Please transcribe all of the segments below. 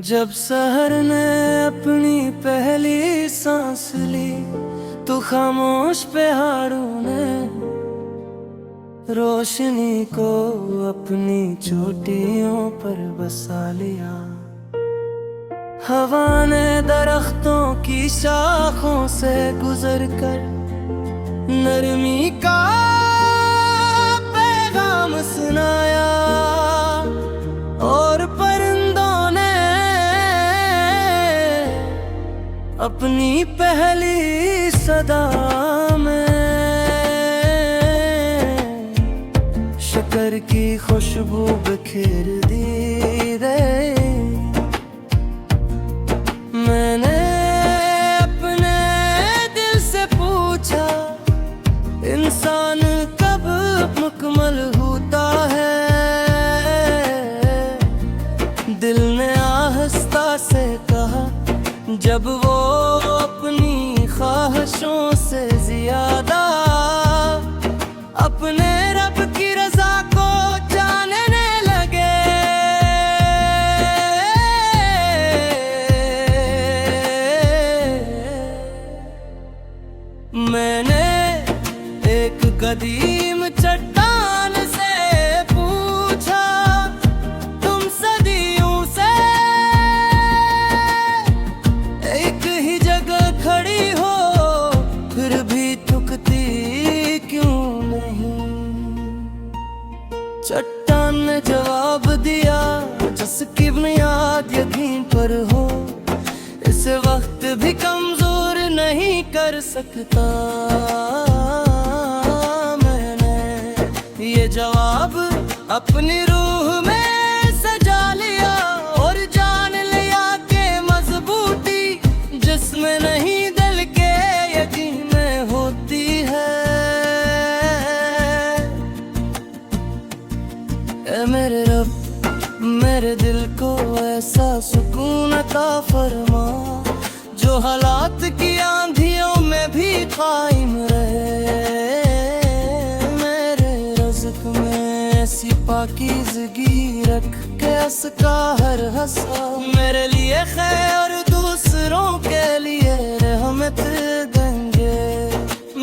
जब शहर ने अपनी पहली सांस ली तो खामोश पहाड़ों ने रोशनी को अपनी चोटियों पर बसा लिया। हवा ने दरख्तों की शाखों से गुजरकर नरमी का पैगाम सुनाया और परिंदों ने अपनी पहली सदा में शक्कर की खुशबू बिखेर दी रे। मैंने अपने दिल से पूछा, इंसान कब मुकम्मल होता है? दिल ने आहिस्ता से कहा, जब वो अपनी ख्वाहिशों से ज्यादा अपने रब की रज़ा को जानने लगे। मैंने एक कदीम चट्टान से पूछा, तुम सदियों से एक ही जगह खड़ी हो, फिर भी थकती क्यों नहीं? चट्टान ने जवाब दिया, जिसकी बुनियाद यकीन पर हो, इस वक्त भी कमजोर नहीं कर सकता। मैंने ये जवाब अपनी रूह में सजा लिया और जान लिया कि मजबूती जिसमें नहीं दिल के यकीन में होती है। ऐ मेरे रब, मेरे दिल को ऐसा सुकून अता फरमा जो हालात की आंधियों में भी कायम रहे। मेरे रज़्क़ में ऐसी पाकीज़गी रख के उसका हर हंसा मेरे लिए खैर और दूसरों के लिए रहमत देंगे।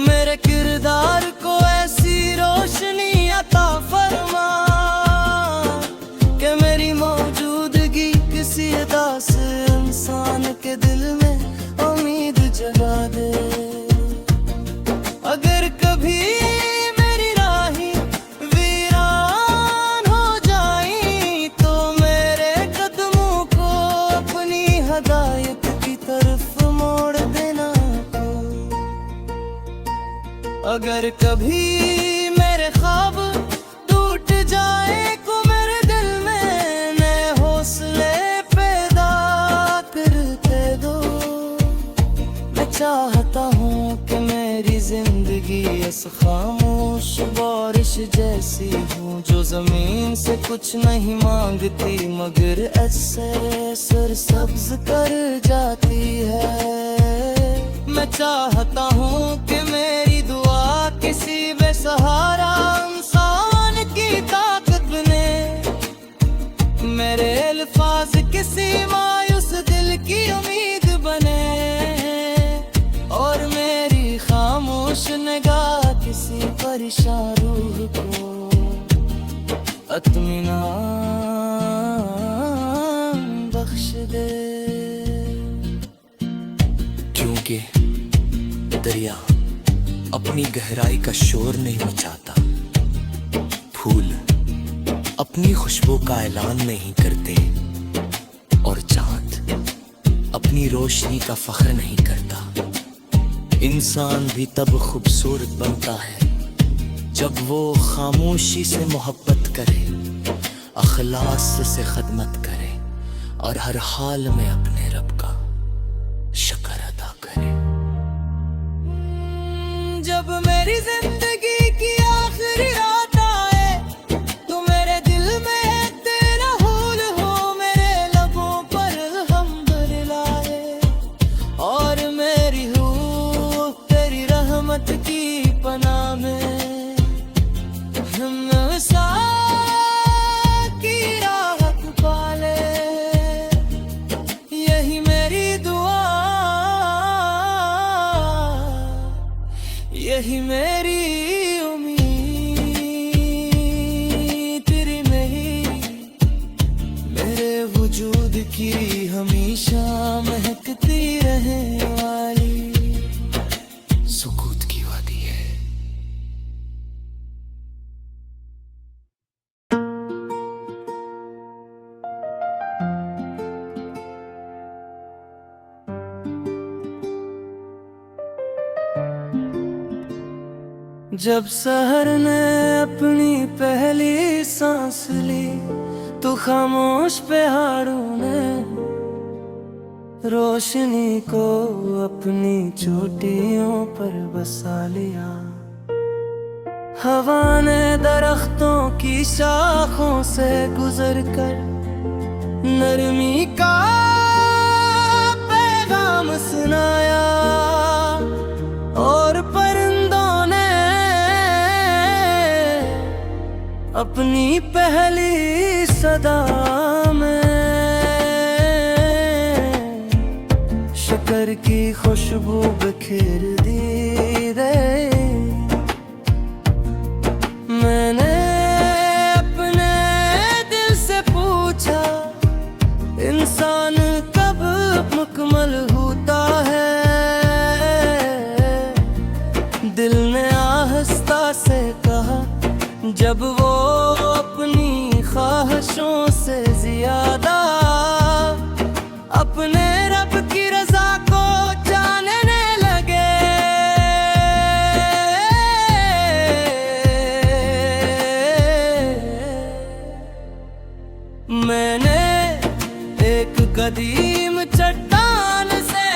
मेरे किरदार को ऐसी रोशनी अता फरमा कि मेरी मौजूदगी किसी उदास इंसान के दिल में उम्मीद जगा दे। अगर कभी मेरी राहें वीरान हो जाएं तो मेरे कदमों को अपनी हदायत की तरफ मोड़ देना। अगर कभी मेरे ख्वाब टूट जाए को मेरे दिल में नए हौसले पैदा करते दो। मैं चाहता हूँ कि मेरी जिंदगी इस खामोश बारिश जैसी हो जो जमीन से कुछ नहीं मांगती मगर ऐसे सरसब्ज कर जाती है। मैं चाहता हूँ कि मेरी दुआ किसी बेसहारा इंसान की ताकत बने, मेरे अल्फाज किसी मायूस दिल की उम्मीद बने और मेरी खामोश निगाह किसी परेशान रूह को इत्मीनान बख्श दे। क्योंकि दरिया अपनी गहराई का शोर नहीं मचाता, फूल अपनी खुशबू का ऐलान नहीं करते और चांद अपनी रोशनी का फख्र नहीं करता। इंसान भी तब खूबसूरत बनता है जब वो खामोशी से मोहब्बत करे, अखलास से खदमत करे और हर हाल में अपने रब का शुक्र अदा करे। जब मेरी जिंदगी की आखिरी रात आए तो मेरे दिल में तेरा हुल हो, मेरे लबों पर अल्हम्दुलिल्लाह लाए और मेरी रूह तेरी रहमत की पनाह में की राहत पाले। रही मेरी उम्मीद तेरी नहीं, मेरे वजूद की हमेशा महकती रहे वाली सुकूत की वादी है। जब सहर ने अपनी पहली सांस ली तो खामोश पहाड़ों ने रोशनी को अपनी चोटियों पर बसा लिया। हवा ने दरख्तों की शाखों से गुजर कर नरमी का पैगाम सुनाया और परिंदों ने अपनी पहली सदा में शक्कर की खुशबू बिखेर दी रे। मैंने अपने दिल से पूछा इंसान कब मुकम्मल होता है। दिल ने आहिस्ता से कहा जब वो अपनी ख्वाहिशों से ज्यादा अपने रब की रजा को जानने लगे। मैंने एक कदीम चट्टान से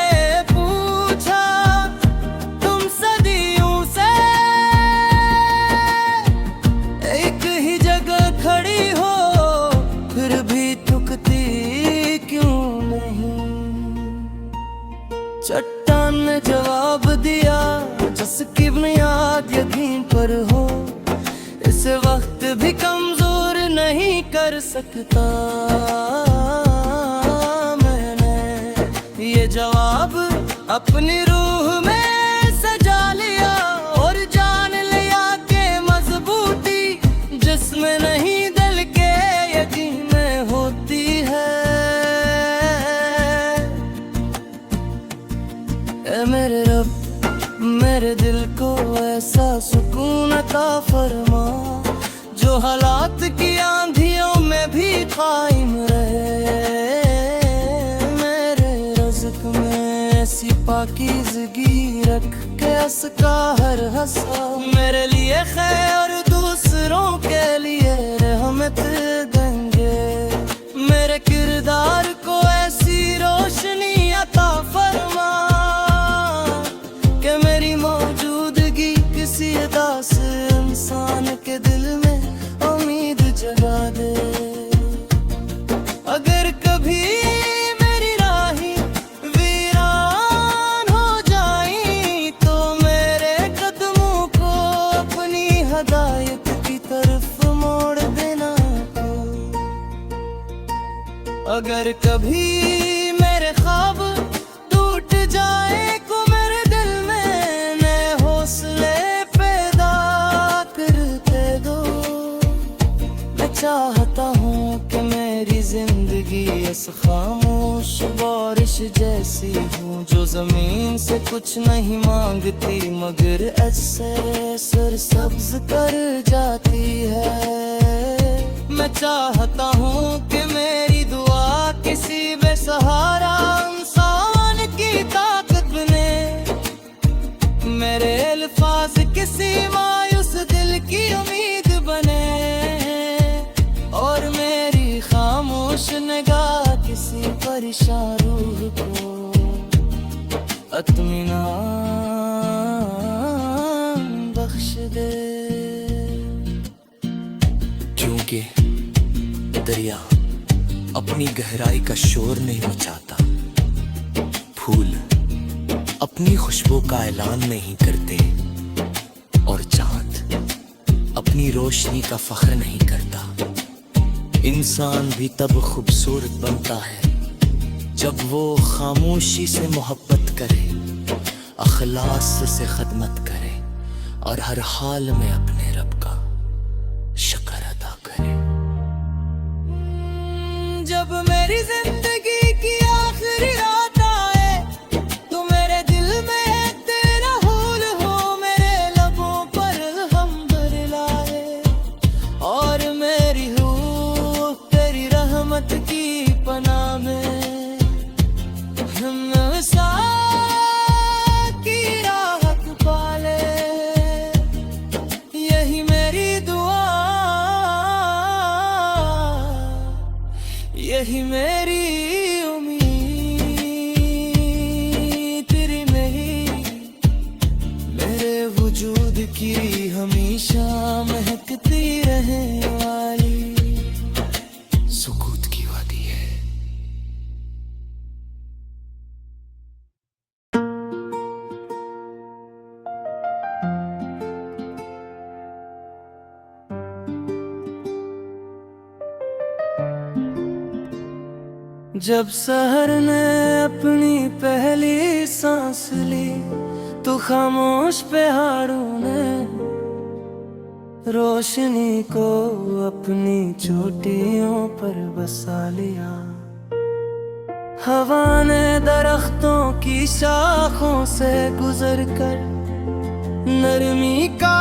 पूछा तुम सदियों से एक ही जगह खड़ी हो फिर भी थकती क्यों नहीं। चट्टान ने जवाब दिया जिसकी बुनियाद यकीन पर हो इस वक्त भी कमजोर नहीं कर सकता। मैंने ये जवाब अपनी रूह में सजा लिया और जान लिया कि मजबूती जिसमें नहीं दिल के यकीन में होती है। ऐ मेरे रब मेरे दिल को ऐसा सुकून अता फरमा जो हालात की आंधियों में भी कायम रहे। मेरे रज़्क़ में ऐसी पाकीज़गी रख के असका हर हंसा मेरे लिए खैर और दूसरों के लिए रहमत देंगे। मेरे किरदार को ऐसी रोशनी अता फरमा कि मेरी मौजूदगी किसी उदास इंसान के दिल में उम्मीद जगा दे। अगर कभी मेरी राही वीरान हो जाई तो मेरे कदमों को अपनी हदायत की तरफ मोड़ देना। अगर कभी मेरे ख्वाब टूट जाए को मेरे दिल में नए हौसले पैदा करके दो। मैं चाहता हूँ कि मेरी जिंदगी इस खामोश बारिश जैसी हो जो जमीन से कुछ नहीं मांगती मगर ऐसे सरसब्ज कर जाती है। मैं चाहता हूँ कि मेरी दुआ किसी बेसहारा इंसान की ताकत बने। मेरे अल्फाज किसी मायूस दिल की उम्मीद बने और मेरी खामोश निगाह किसी परेशान रूह को इत्मीनान बख्श दे। क्योंकि दरिया अपनी गहराई का शोर नहीं मचाता, फूल अपनी खुशबू का ऐलान नहीं करते और चांद अपनी रोशनी का फख्र नहीं करता। इंसान भी तब खूबसूरत बनता है जब वो खामोशी से मोहब्बत करे, अखलास से खदमत करे और हर हाल में अपने रब का शुक्र अदा करे। जब मेरी जिंदगी की आखिरी रात आए तो मेरे दिल में तेरा हुल हो, मेरे लबों पर अल्हम्द लाए, और मेरी रूह तेरी रहमत की पनाह में की राहत पाले। यही मेरी दुआ, यही मेरी उम्मीद, तेरी नहीं मेरे वजूद की हमेशा महकती रहने वाली सुकूत की वादी है। जब सहर ने अपनी पहली सांस ली तो खामोश पहाड़ों ने रोशनी को अपनी चोटियों पर बसा लिया। हवा ने दरख्तों की शाखों से गुजर कर नरमी का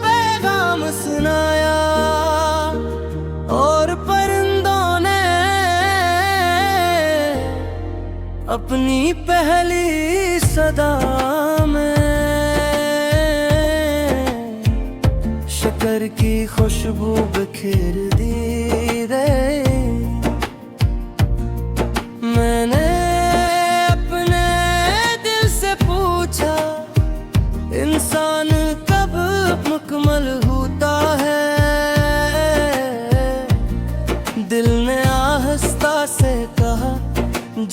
पैगाम सुनाया, और परिंदों ने अपनी पहली सदा में शक्कर की खुशबू बिखेर दी रे। मैंने अपने दिल से पूछा, इंसान कब मुकम्मल होता है? दिल ने आहिस्ता से कहा,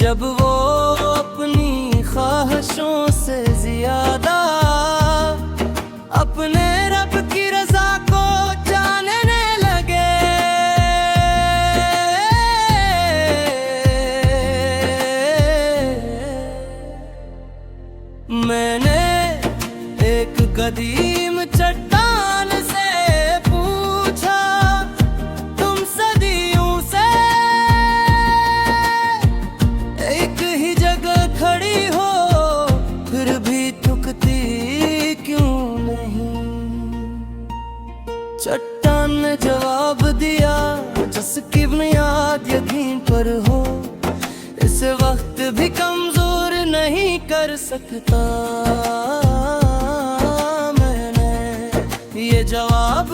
जब वो अपनी ख्वाहिशों से ज्यादा अपने रब की रजा को जानने लगे। मैंने एक कदीम चट्टान से पूछा, तुम सदियों से एक ही जगह खड़ी हो, फिर भी थकती क्यों नहीं? चट्टान ने जवाब दिया, जिसकी बुनियाद यकीन पर हो, इस वक्त भी कमजोर नहीं कर सकता। मैंने ये जवाब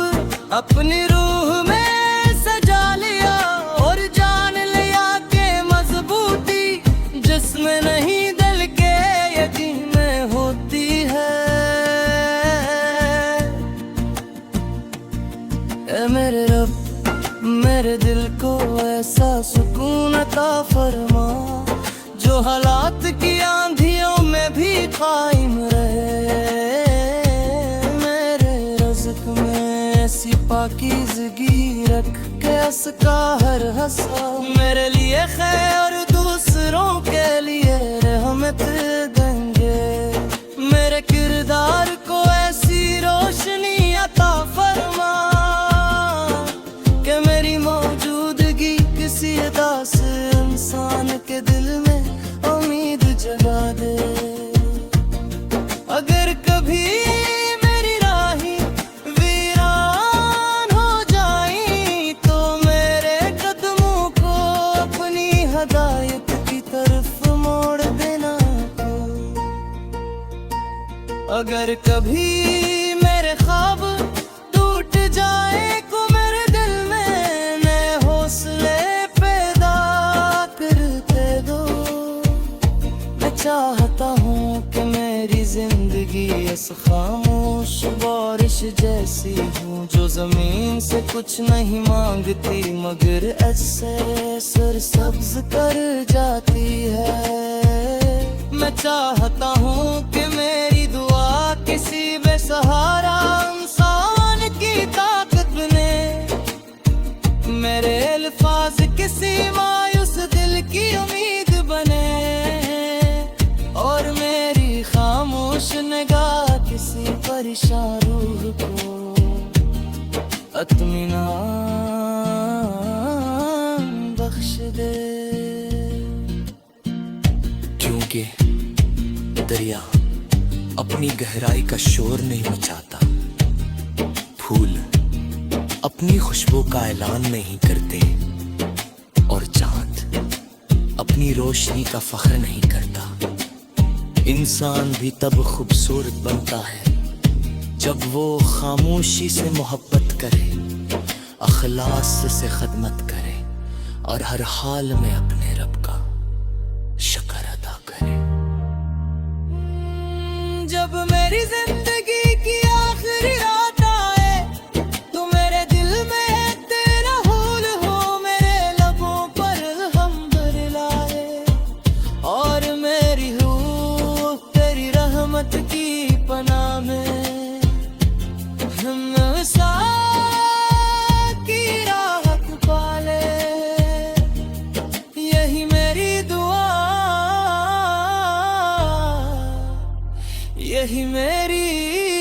अपनी रूह में सजा लिया और जान लिया कि मजबूती जिसमें नहीं दिल के यकीन में होती है। ऐ मेरे रब, मेरे दिल को ऐसा सुकून अता फरमा जो हालात की आंधियों में भी कायम रहे। मेरे रज़्क़ में ऐसी पाकीज़गी रख के उसका हर हंसा मेरे लिए खैर और दूसरों के लिए रहमत देंगे। मेरे किरदार को ऐसी रोशनी अता फरमा कि मेरी मौजूदगी किसी उदास इंसान के दिल में उम्मीद जगा दे। अगर कभी मेरी राही वीरान हो जाई तो मेरे कदमों को अपनी हदायत की तरफ मोड़ देना। अगर कभी मेरे ख्वाब टूट जाए को मेरे दिल में नए हौसले पैदा करते दो। मैं चाहता हूँ कि मेरी जिंदगी इस खामोश बारिश जैसी हूँ जो जमीन से कुछ नहीं मांगती मगर ऐसे सरसब्ज कर जाती है। मैं चाहता हूँ कि मेरी दुआ किसी बेसहारा इंसान की ताकत ने मेरे अल्फाज किसी मायूस दिल की उम्मीद बने और मेरी खामोश निगाह किसी लर्ज़िशा रूह को इत्मीनान बख्श दे। क्योंकि दरिया अपनी गहराई का शोर नहीं मचाता, फूल अपनी खुशबू का ऐलान नहीं करते, और चांद अपनी रोशनी का फख्र नहीं करता। इंसान भी तब खूबसूरत बनता है जब वो खामोशी से मोहब्बत करे, अखलास से खदमत करे, और हर हाल में अपने रब का शुक्र अदा करे। जब मेरी जिंदगी की आखिरी रात आए, तो मेरे दिल में तेरा हुल हो, मेरे लबों पर हमदर लाए, और मेरी रूह तेरी रहमत की पनाह में की राहत पाले। यही मेरी दुआ, यही मेरी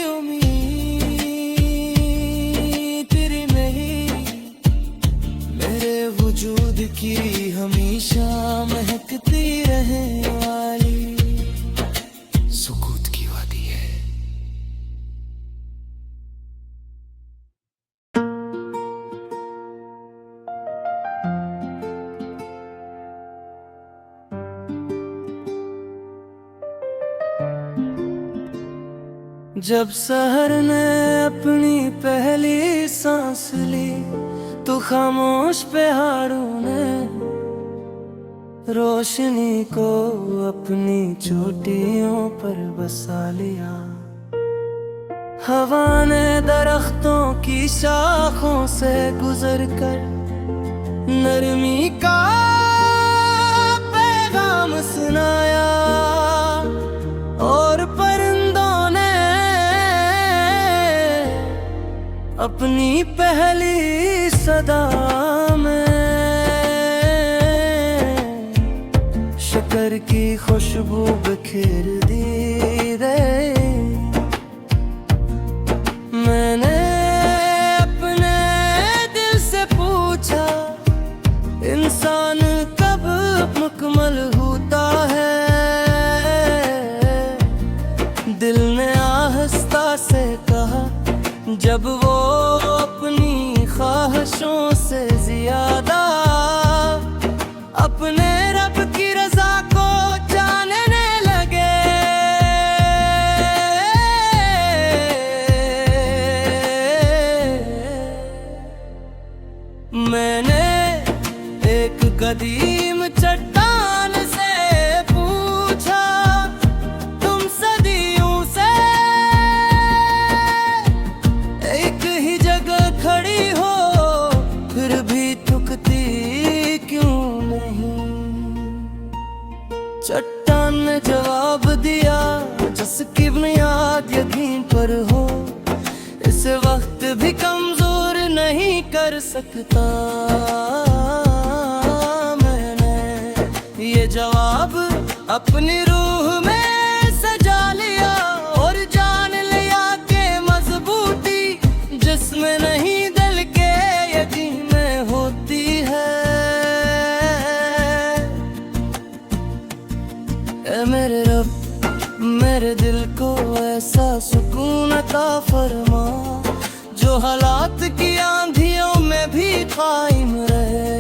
उम्मीद, तेरी नहीं मेरे वजूद की हमेशा महकती रहे वाली सुकूत की वादी है। जब सहर ने अपनी पहली सांस ली, तो खामोश पहाड़ों ने रोशनी को अपनी चोटियों पर बसा लिया। हवा ने दरख्तों की शाखों से गुजर कर नरमी का पैगाम सुनाया, और परिंदों ने अपनी पहली सदा में शक्कर की खुशबू बिखेर दी रे। मैंने अपने दिल से पूछा, इंसान कब मुकम्मल होता है? दिल ने आहिस्ता से कहा, जब वो अपनी ख्वाहिशों से ज्यादा अपने रब की रजा को जानने लगे। मैंने एक कदीम चट्टान से पूछा, तुम सदियों से एक ही जगह खड़ी हो, फिर भी थकती क्यों नहीं? चट्टान ने जवाब दिया, जिसकी बुनियाद यकीन पर हो, इस वक्त भी कमजोर नहीं कर सकता। मैंने ये जवाब अपनी रूह में सजा लिया, और जान लिया कि मजबूती जिसमें नहीं दिल के यकीन में होती है। ऐ मेरे रब, मेरे दिल को ऐसा सुकून अता फरमा, जो हालात की आंधियों में भी कायम रहे।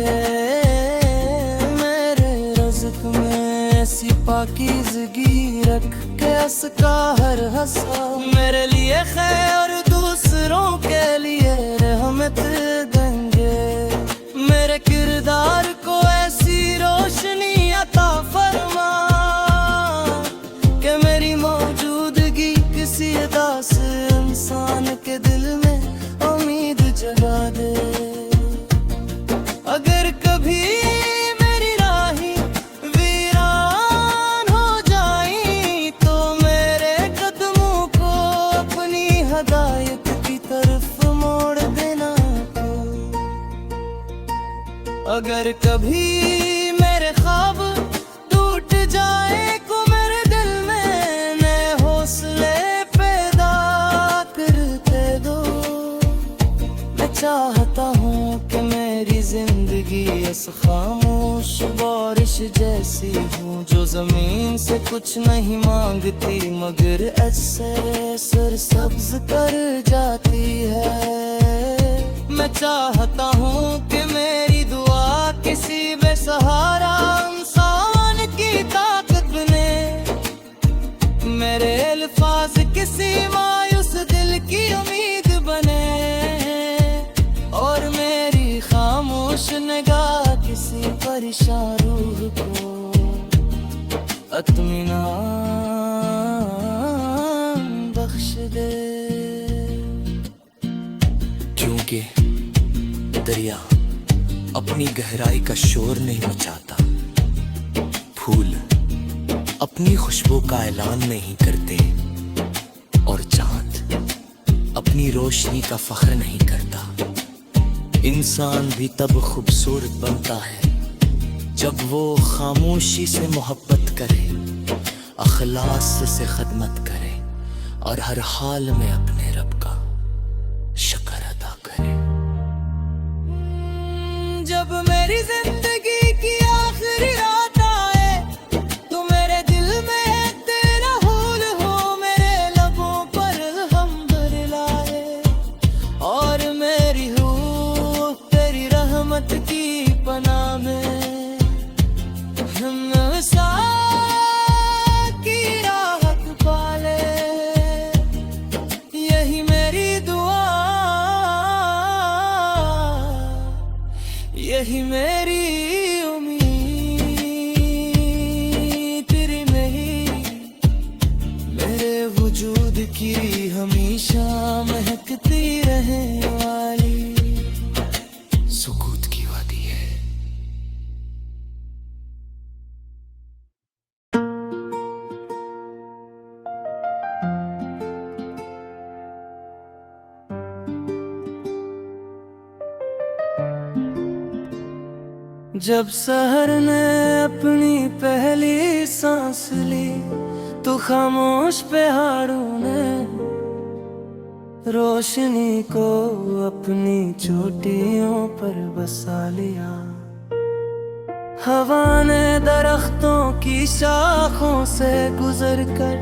मेरे रज़्क़ में ऐसी पाकीज़गी रख के उसका हर हंसा मेरे लिए खैर और दूसरों के लिए रहमत देंगे। मेरे किरदार को ऐसी रोशनी अता फरमा कि मेरी मौजूदगी किसी उदास इंसान के दिल में उम्मीद जगा दे। अगर कभी मेरी राही वीरान हो जाई तो मेरे कदमों को अपनी हदायत की तरफ मोड़ देना तो। अगर कभी मेरे ख्वाब टूट जाए को मेरे दिल में नए हौसले पैदा कुछ नहीं मांगती, मगर ऐसे सर सब्ज कर जाती है। मैं चाहता हूँ कि मेरी दुआ किसी बेसहारा इंसान की ताकत बने, मेरे अल्फाज किसी मायूस दिल की उम्मीद बने, और मेरी खामोश निगाह किसी परेशान रूह को इत्मीनान बख्श दे। क्योंकि दरिया अपनी गहराई का शोर नहीं मचाता, फूल अपनी खुशबू का ऐलान नहीं करते, और चांद अपनी रोशनी का फख्र नहीं करता। इंसान भी तब खूबसूरत बनता है जब वो खामोशी से मोहब्बत करे, अखलास से खदमत करे, और हर हाल में अपने रब का शुक्र अदा करे। जब मेरी जिंदगी की आखिरी रात आए, तो मेरे दिल में तेरा हुल हो, मेरे लबों पर अल्हम्दुलिल्लाह लाए, और मेरी रूह तेरी रहमत की पनाह में की राहत पाले। यही मेरी दुआ, यही मेरी उम्मीद, तेरी नहीं मेरे वजूद की हमेशा महकती रहे वाली सुकूत की वादी है। जब सहर ने अपनी पहली सांस ली, तो खामोश पहाड़ों ने रोशनी को अपनी चोटियों पर बसा लिया। हवा ने दरख्तों की शाखों से गुजर कर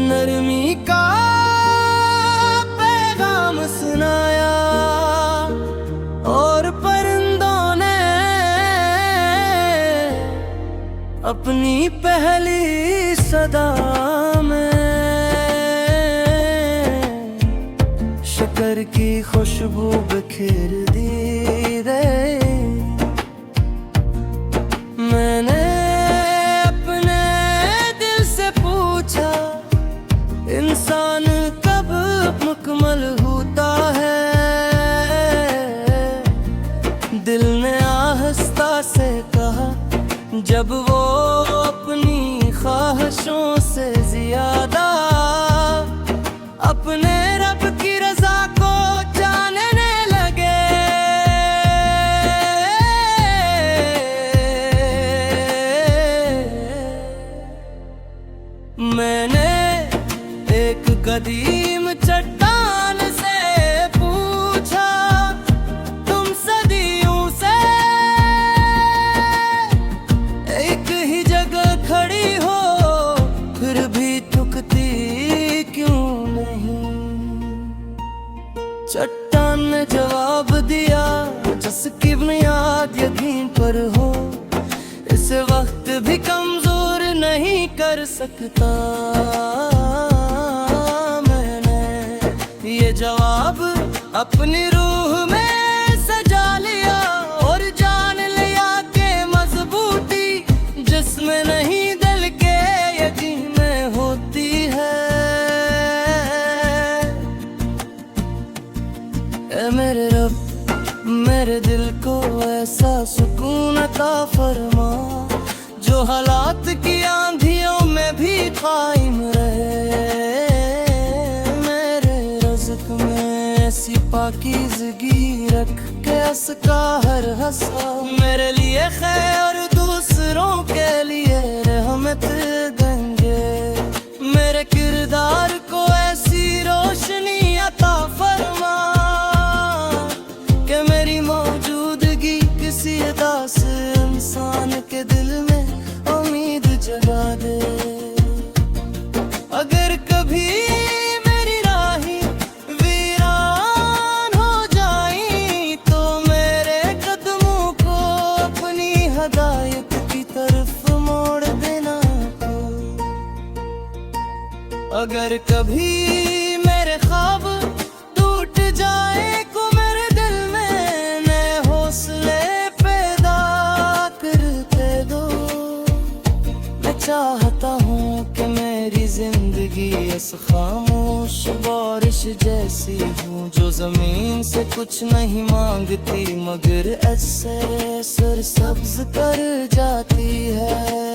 नरमी का पैगाम सुनाया, और परिंदों ने अपनी पहली सदा में शक्कर की खुशबू बिखेर दी रे। मैंने अपने दिल से पूछा, इंसान कब मुकम्मल होता है? दिल ने आहिस्ता से कहा, जब वो अपनी ख्वाहिशों से ज्यादा अपने रब की रजा को जानने लगे। मैंने एक कदीम चट्टान से पूछा, तुम सदियों से एक ही जगह खड़ी हो, फिर भी थकती क्यों नहीं? चट्टान ने जवाब दिया, जिसकी बुनियाद यकीन पर हो, इस वक्त भी कमजोर नहीं कर सकता। मैंने ये जवाब अपनी रूह में सजा लिया, और जान लिया कि मजबूती जिसमें नहीं दिल के यकीन में होती है। ऐ मेरे रब, मेरे दिल को ऐसा सुकून अता फरमा, जो हालात की आंधियों में भी कायम रहे। मेरे रज़्क़ में ऐसी पाकीज़गी रख के उसका हर हंसा मेरे लिए खैर और दूसरों के लिए रहमत देंगे। मेरे किरदार को ऐसी रोशनी अता फरमा कि मेरी मौजूदगी किसी उदास इंसान के दिल में उम्मीद जगा दे। अगर कभी मेरे ख्वाब टूट जाए को मेरे दिल में नए हौसले पैदा करके दो। मैं चाहता हूँ कि मेरी जिंदगी इस खामोश बारिश जैसी हूँ जो जमीन से कुछ नहीं मांगती मगर ऐसे सरसब्ज कर जाती है।